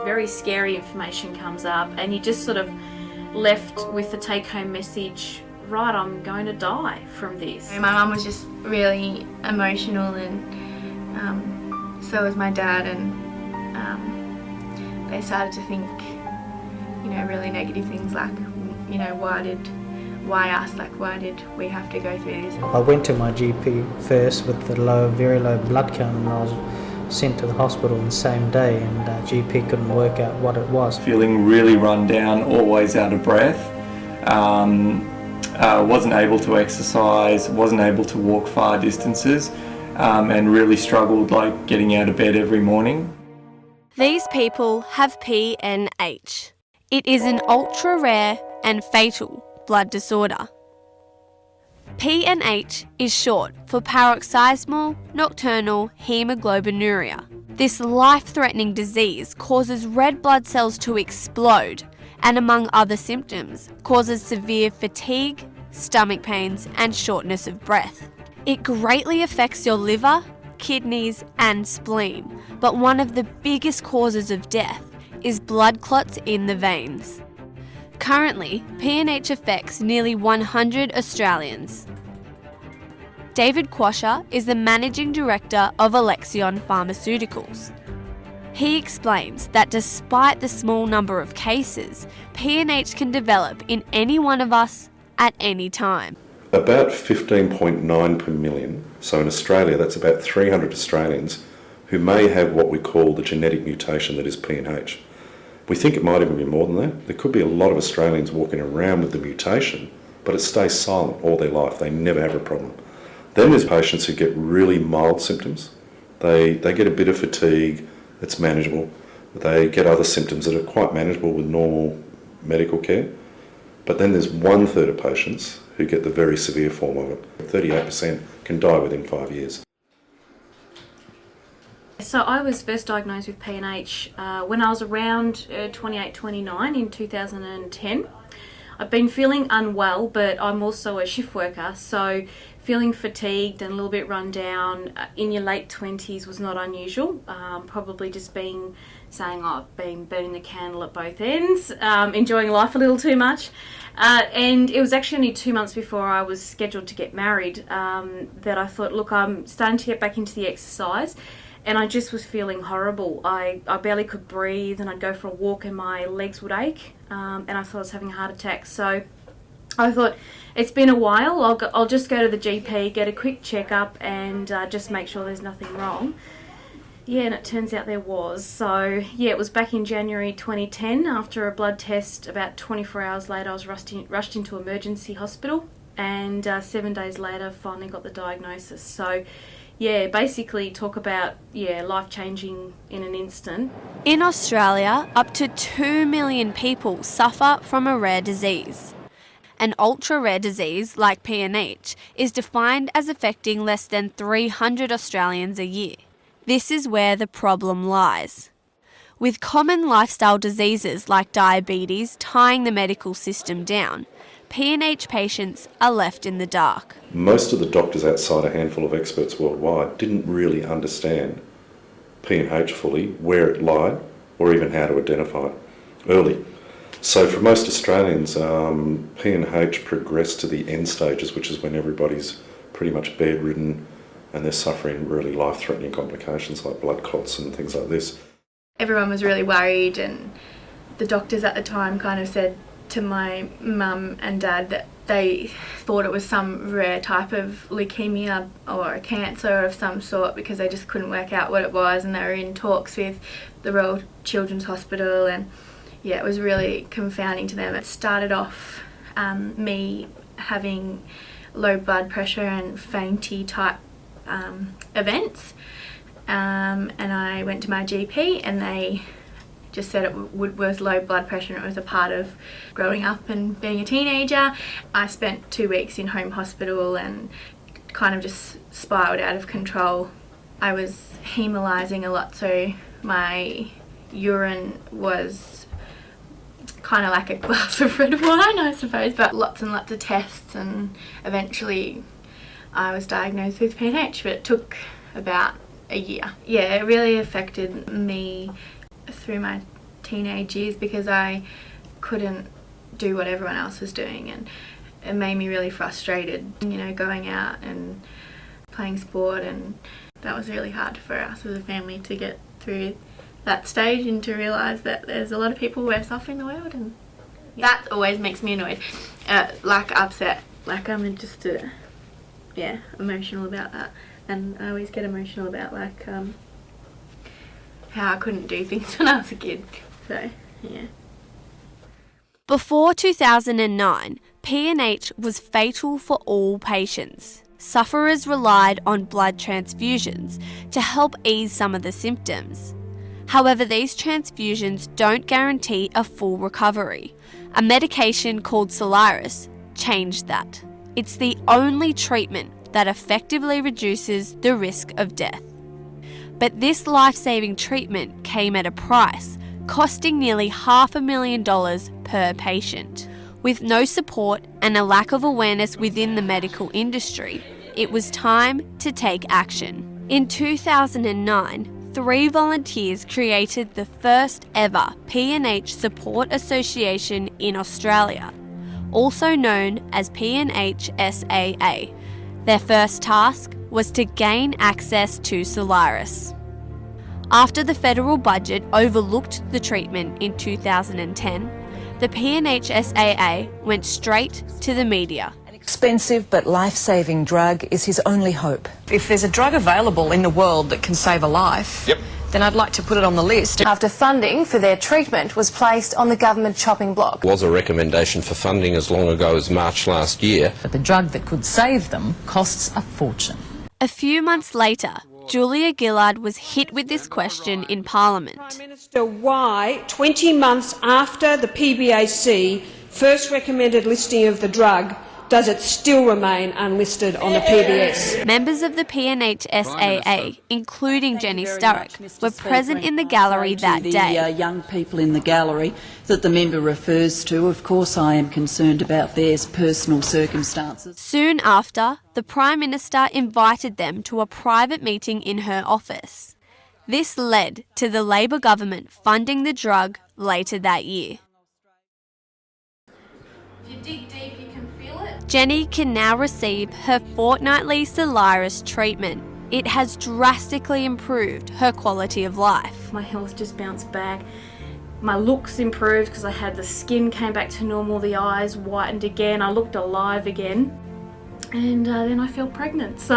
very scary information comes up, and you just sort of left with the take-home message, right, I'm going to die from this. My mum was just really emotional, and so was my dad, and they started to think, really negative things like, why us? Like, why did we have to go through this? I went to my GP first with the very low blood count, and I was sent to the hospital the same day, and GP couldn't work out what it was. Feeling really run down, always out of breath, wasn't able to exercise, wasn't able to walk far distances, and really struggled like getting out of bed every morning. These people have PNH. It is an ultra-rare and fatal blood disorder. PNH is short for paroxysmal nocturnal hemoglobinuria. This life-threatening disease causes red blood cells to explode and, among other symptoms, causes severe fatigue, stomach pains and shortness of breath. It greatly affects your liver, kidneys and spleen, but one of the biggest causes of death is blood clots in the veins. Currently, PNH affects nearly 100 Australians. David Quasher is the Managing Director of Alexion Pharmaceuticals. He explains that despite the small number of cases, PNH can develop in any one of us at any time. About 15.9 per million, so in Australia that's about 300 Australians who may have what we call the genetic mutation that is PNH. We think it might even be more than that. There could be a lot of Australians walking around with the mutation, but it stays silent all their life. They never have a problem. Then there's patients who get really mild symptoms. They get a bit of fatigue, it's manageable. They get other symptoms that are quite manageable with normal medical care. But then there's 1/3 of patients who get the very severe form of it. 38% can die within 5 years. So I was first diagnosed with PNH when I was around 28, 29 in 2010. I've been feeling unwell, but I'm also a shift worker, so feeling fatigued and a little bit run down in your late 20s was not unusual. Probably just saying I've been burning the candle at both ends, enjoying life a little too much. And it was actually only 2 months before I was scheduled to get married that I thought, look, I'm starting to get back into the exercise. And I just was feeling horrible. I barely could breathe, and I'd go for a walk and my legs would ache, and I thought I was having a heart attack. So I thought, it's been a while, I'll just go to the GP, get a quick checkup and just make sure there's nothing wrong. Yeah, and it turns out there was. So yeah, it was back in January 2010. After a blood test, about 24 hours later, I was rushed into emergency hospital, and 7 days later finally got the diagnosis. So yeah, basically talk about, life-changing in an instant. In Australia, up to 2 million people suffer from a rare disease. An ultra-rare disease, like PNH, is defined as affecting less than 300 Australians a year. This is where the problem lies. With common lifestyle diseases like diabetes tying the medical system down, PNH patients are left in the dark. Most of the doctors outside a handful of experts worldwide didn't really understand PNH fully, where it lied, or even how to identify it early. So for most Australians, PNH progressed to the end stages, which is when everybody's pretty much bedridden and they're suffering really life-threatening complications like blood clots and things like this. Everyone was really worried, and the doctors at the time kind of said to my mum and dad that they thought it was some rare type of leukemia or a cancer of some sort, because they just couldn't work out what it was, and they were in talks with the Royal Children's Hospital, and it was really confounding to them. It started off me having low blood pressure and fainty type events, and I went to my GP and they just said it was low blood pressure, and it was a part of growing up and being a teenager. I spent 2 weeks in home hospital and kind of just spiraled out of control. I was hemolyzing a lot, so my urine was kind of like a glass of red wine, I suppose, but lots and lots of tests, and eventually I was diagnosed with PNH, but it took about a year. Yeah, it really affected me through my teenage years because I couldn't do what everyone else was doing, and it made me really frustrated, going out and playing sport, and that was really hard for us as a family to get through that stage and to realise that there's a lot of people worse off in the world, and that always makes me annoyed, upset, I'm just emotional about that, and I always get emotional about how I couldn't do things when I was a kid, so yeah. Before 2009, PNH was fatal for all patients. Sufferers relied on blood transfusions to help ease some of the symptoms. However, these transfusions don't guarantee a full recovery. A medication called Soliris changed that. It's the only treatment that effectively reduces the risk of death. But this life-saving treatment came at a price, costing nearly $500,000 per patient. With no support and a lack of awareness within the medical industry, it was time to take action. In 2009, 3 volunteers created the first ever PNH Support Association in Australia, also known as PNH SAA. Their first task was to gain access to Soliris. After the federal budget overlooked the treatment in 2010, the PNH SAA went straight to the media. An expensive but life-saving drug is his only hope. If there's a drug available in the world that can save a life, then I'd like to put it on the list. After funding for their treatment was placed on the government chopping block. Was a recommendation for funding as long ago as March last year. But the drug that could save them costs a fortune. A few months later, Julia Gillard was hit with this question in Parliament. Prime Minister, why, 20 months after the PBAC first recommended listing of the drug, does it still remain unlisted on the PBS? Members of the PNH SAA, including Jenny Sturrock, were present in the gallery that day. The young people in the gallery that the member refers to, of course I am concerned about their personal circumstances. Soon after, the Prime Minister invited them to a private meeting in her office. This led to the Labor government funding the drug later that year. If you dig deep, you can feel it. Jenny can now receive her fortnightly Soliris treatment. It has drastically improved her quality of life. My health just bounced back. My looks improved because I had the skin came back to normal, the eyes whitened again, I looked alive again. And then I feel pregnant. So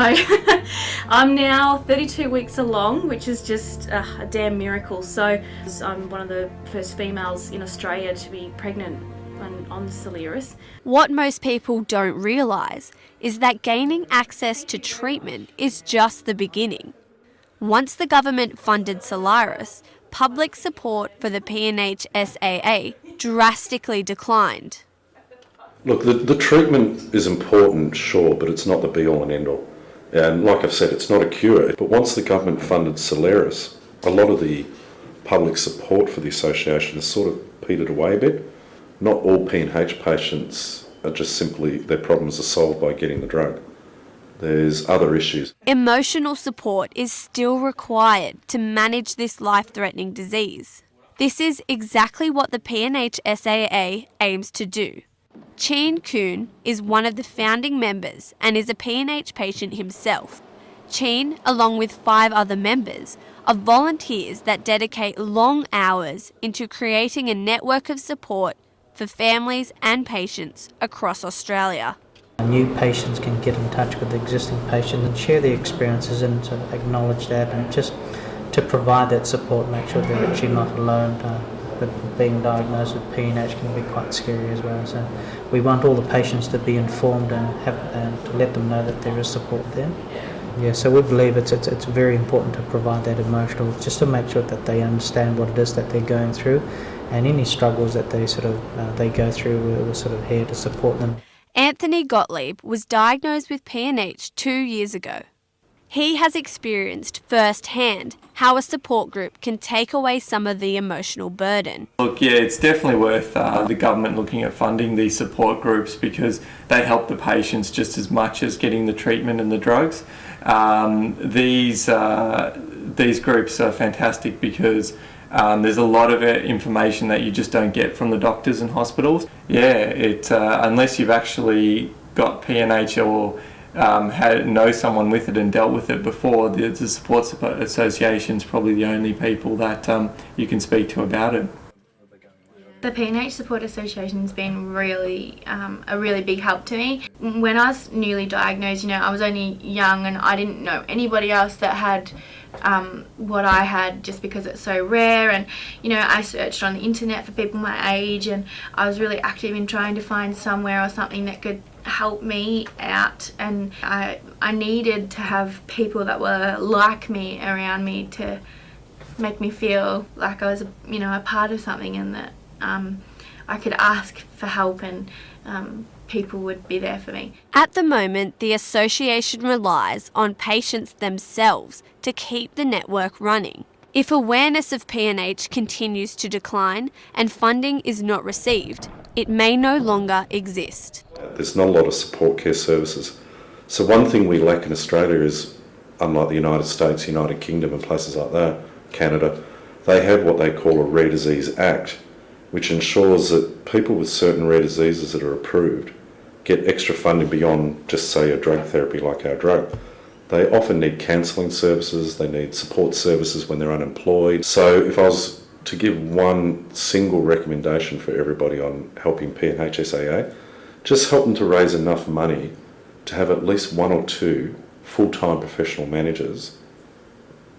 I'm now 32 weeks along, which is just a damn miracle. So I'm one of the first females in Australia to be pregnant on Soliris. What most people don't realise is that gaining access to treatment is just the beginning. Once the government funded Soliris, public support for the PNH SAA drastically declined. Look, the treatment is important, sure, but it's not the be-all and end-all. And like I've said, it's not a cure. But once the government funded Soliris, a lot of the public support for the association has sort of petered away a bit. Not all PNH patients are just simply, their problems are solved by getting the drug. There's other issues. Emotional support is still required to manage this life-threatening disease. This is exactly what the PNH SAA aims to do. Cheen Kuhn is one of the founding members and is a PNH patient himself. Cheen, along with 5 other members, are volunteers that dedicate long hours into creating a network of support for families and patients across Australia. New patients can get in touch with the existing patients and share their experiences and to acknowledge that and just to provide that support, make sure they're actually not alone. But being diagnosed with PNH can be quite scary as well. So we want all the patients to be informed and to let them know that there is support there. Yeah, so we believe it's very important to provide that emotional, just to make sure that they understand what it is that they're going through, and any struggles that they they go through, we're sort of here to support them. Anthony Gottlieb was diagnosed with PNH 2 years ago. He has experienced firsthand how a support group can take away some of the emotional burden. Look, yeah, it's definitely worth the government looking at funding these support groups because they help the patients just as much as getting the treatment and the drugs. These groups are fantastic because There's a lot of information that you just don't get from the doctors and hospitals. Unless you've actually got PNH or know someone with it and dealt with it before, the support association's probably the only people that you can speak to about it. The PNH Support Association's been really a really big help to me. When I was newly diagnosed, I was only young and I didn't know anybody else that had what I had, just because it's so rare. And I searched on the internet for people my age, and I was really active in trying to find somewhere or something that could help me out. And I needed to have people that were like me around me to make me feel like I was a part of something, and that I could ask for help and people would be there for me. At the moment, the association relies on patients themselves to keep the network running. If awareness of PNH continues to decline and funding is not received, it may no longer exist. There's not a lot of support care services. So one thing we lack in Australia is, unlike the United States, United Kingdom and places like that, Canada, they have what they call a Rare Disease Act, which ensures that people with certain rare diseases that are approved get extra funding beyond just, say, a drug therapy like our drug. They often need counselling services, they need support services when they're unemployed. So if I was to give one single recommendation for everybody on helping PNH SAA, just help them to raise enough money to have at least 1 or 2 full-time professional managers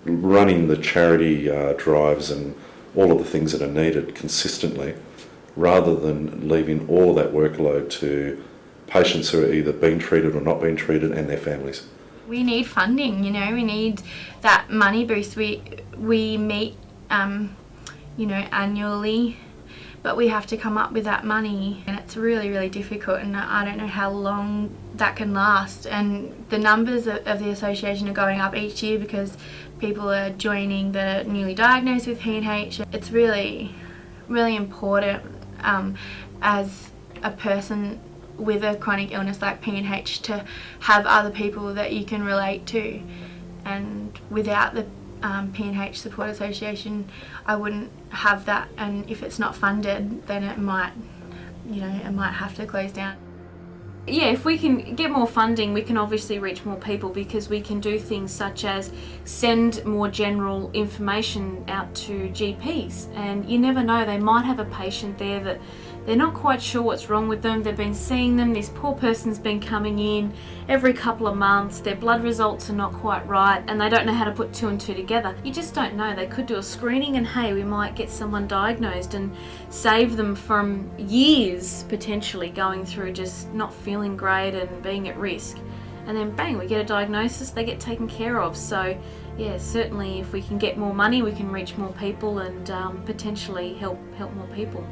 running the charity drives and all of the things that are needed consistently, rather than leaving all of that workload to patients who are either being treated or not being treated and their families. We need funding, we need that money boost. We meet, annually, but we have to come up with that money, and it's really, really difficult, and I don't know how long that can last. And the numbers of the association are going up each year because people are joining that are newly diagnosed with PNH. It's really, really important as a person with a chronic illness like PNH to have other people that you can relate to. And without the PNH Support Association, I wouldn't have that. And if it's not funded, then it might have to close down. Yeah, if we can get more funding, we can obviously reach more people, because we can do things such as send more general information out to GPs, and you never know, they might have a patient there that they're not quite sure what's wrong with them. They've been seeing them, this poor person's been coming in every couple of months, their blood results are not quite right, and they don't know how to put 2 and 2 together. You just don't know. They could do a screening and hey, we might get someone diagnosed and save them from years potentially going through just not feeling great and being at risk. And then bang, we get a diagnosis, they get taken care of. So yeah, certainly if we can get more money, we can reach more people and potentially help more people.